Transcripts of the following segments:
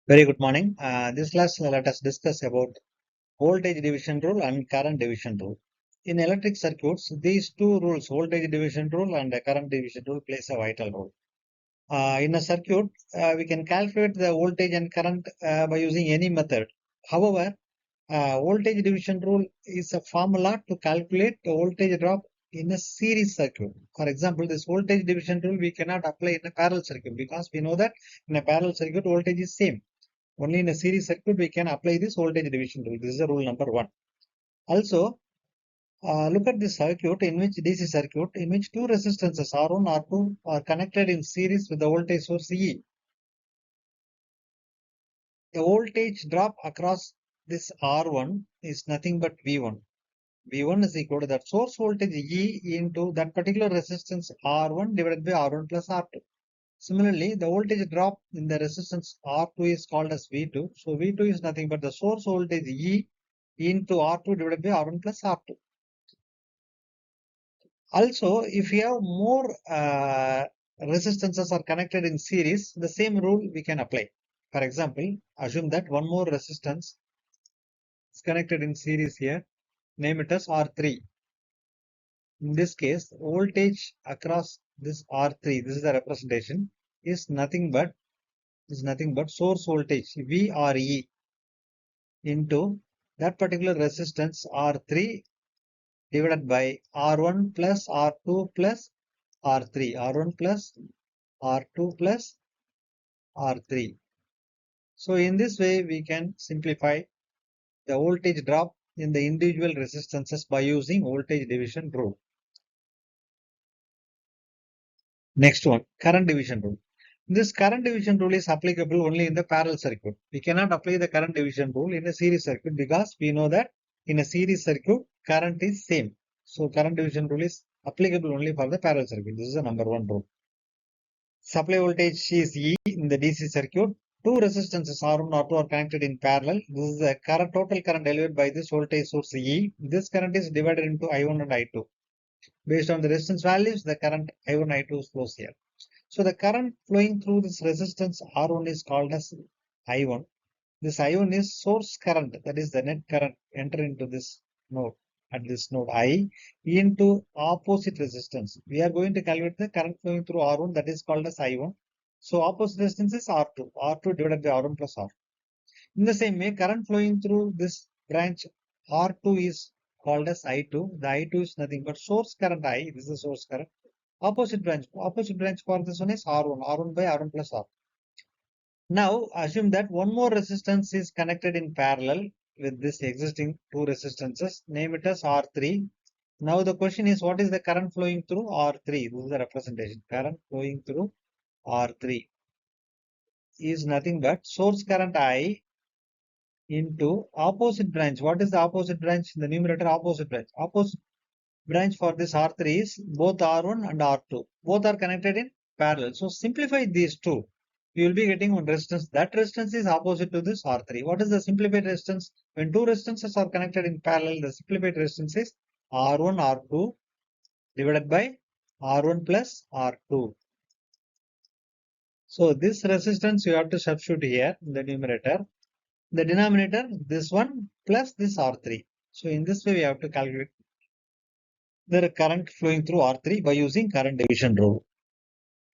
Very good morning. This class let us discuss about voltage division rule and current division rule. In electric circuits, these two rules, voltage division rule and current division rule, plays a vital role. In a circuit, we can calculate the voltage and current by using any method. However, voltage division rule is a formula to calculate the voltage drop in a series circuit. For example, this voltage division rule we cannot apply in a parallel circuit because we know that in a parallel circuit voltage is same. Only in a series circuit we can apply this voltage division rule. This is the rule number one. Also, look at this circuit in which DC circuit in which two resistances R1 R2 are connected in series with the voltage source E. The voltage drop across this R1 is nothing but V1. V1 is equal to that source voltage E into that particular resistance R1 divided by R1 plus R2. Similarly, the voltage drop in the resistance R2 is called as V2. So V2 is nothing but the source voltage E into R2 divided by R1 plus R2. Also, if you have more resistances are connected in series, the same rule we can apply. For example, assume that one more resistance is connected in series here, name it as R3. In this case, voltage across this R3, this is the representation, is nothing but source voltage VRE into that particular resistance R3 divided by R1 plus R2 plus R3, R1 plus R2 plus R3. So in this way, we can simplify the voltage drop in the individual resistances by using voltage division rule. Next one, current division rule. This current division rule is applicable only in the parallel circuit. We cannot apply the current division rule in a series circuit because we know that in a series circuit, current is same. So current division rule is applicable only for the parallel circuit. This is the number one rule. Supply voltage is E in the DC circuit. Two resistances R1 R2 are connected in parallel. This is the current, total current delivered by this voltage source E. This current is divided into I1 and I2. Based on the resistance values, the current I1 I2 flows here. So the current flowing through this resistance R1 is called as I1. This I1 is source current, that is the net current enter into this node at this node I into opposite resistance. We are going to calculate the current flowing through R1, that is called as I1. So opposite resistance is R2, R2 divided by R1 plus R. In the same way, current flowing through this branch R2 is called as I2. The I2 is nothing but source current I, this is the source current. Opposite branch for this one is R1, R1 by R1 plus R. Now assume that one more resistance is connected in parallel with this existing two resistances, name it as R3. Now the question is, what is the current flowing through R3? This is the representation. Current flowing through R3 is nothing but source current I into opposite branch. What is the opposite branch? The numerator opposite branch. Opposite branch for this R3 is both R1 and R2. Both are connected in parallel. So simplify these two. You will be getting one resistance. That resistance is opposite to this R3. What is the simplified resistance? When two resistances are connected in parallel, the simplified resistance is R1 R2 divided by R1 plus R2. So this resistance you have to substitute here in the numerator. The denominator, this one plus this R3. So in this way, we have to calculate the current flowing through R3 by using current division rule.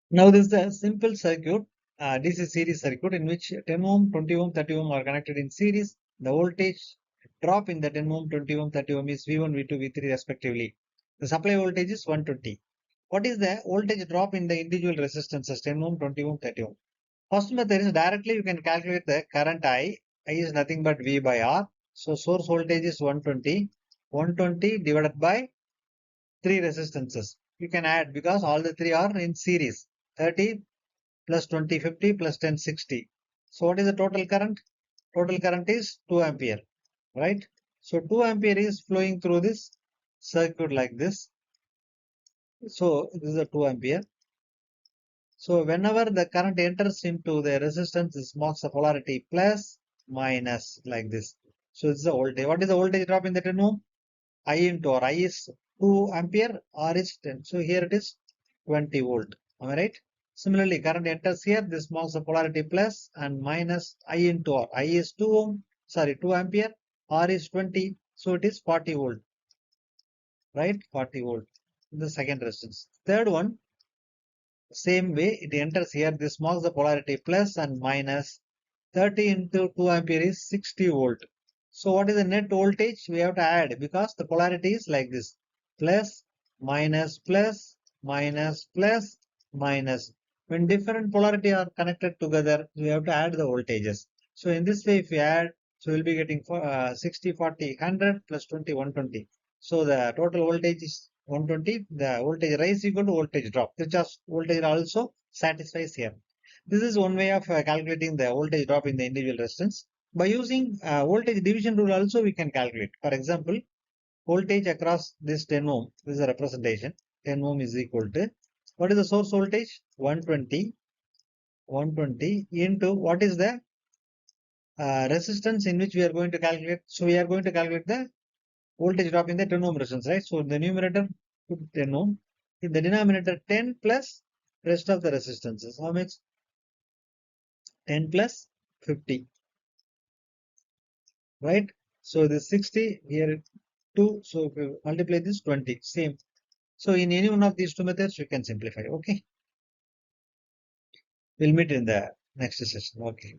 Now this is a simple circuit, DC series circuit in which 10 ohm, 20 ohm, 30 ohm are connected in series. The voltage drop in the 10 ohm, 20 ohm, 30 ohm is V1, V2, V3 respectively. The supply voltage is 120. What is the voltage drop in the individual resistances 10 ohm, 20 ohm, 30 ohm? First method is directly you can calculate the current I. I is nothing but V by R. So source voltage is 120. 120 divided by 3 resistances. You can add because all the three are in series. 30 plus 20, 50 plus 10, 60. So what is the total current? Total current is 2 ampere, right? So 2 ampere is flowing through this circuit like this. So this is a 2 ampere. So whenever the current enters into the resistance, this marks the polarity plus, minus like this. So this is the voltage. What is the voltage drop in the 10 ohm? I into R. I is 2 ampere, R is 10. So here it is 20 volt. Am I right? Similarly, current enters here. This marks the polarity plus and minus I into R. I is 2 ohm, sorry, 2 ampere. R is 20. So it is 40 volt, right? 40 volt. The second resistance. Third one, same way it enters here. This marks the polarity plus and minus. 30 into 2 ampere is 60 volt. So what is the net voltage? We have to add because the polarity is like this. Plus, minus, plus, minus, plus, minus. When different polarity are connected together, we have to add the voltages. So in this way, if we add, so we'll be getting 60, 40, 100 plus 20, 120. So the total voltage is 120. The voltage rise equal to voltage drop. Kirchhoff's voltage also satisfies here. This is one way of calculating the voltage drop in the individual resistance. By using voltage division rule also we can calculate. For example, voltage across this 10 ohm, this is a representation, 10 ohm is equal to, what is the source voltage? 120, 120 into what is the resistance in which we are going to calculate. So we are going to calculate the voltage drop in the 10 ohm resistance, right? So in the numerator, put 10 ohm. In the denominator, 10 plus rest of the resistances. How much? 10 plus 50. Right? So this 60 here 2. So if you multiply this 20, same. So in any one of these two methods, you can simplify. Okay. We'll meet in the next session. Okay.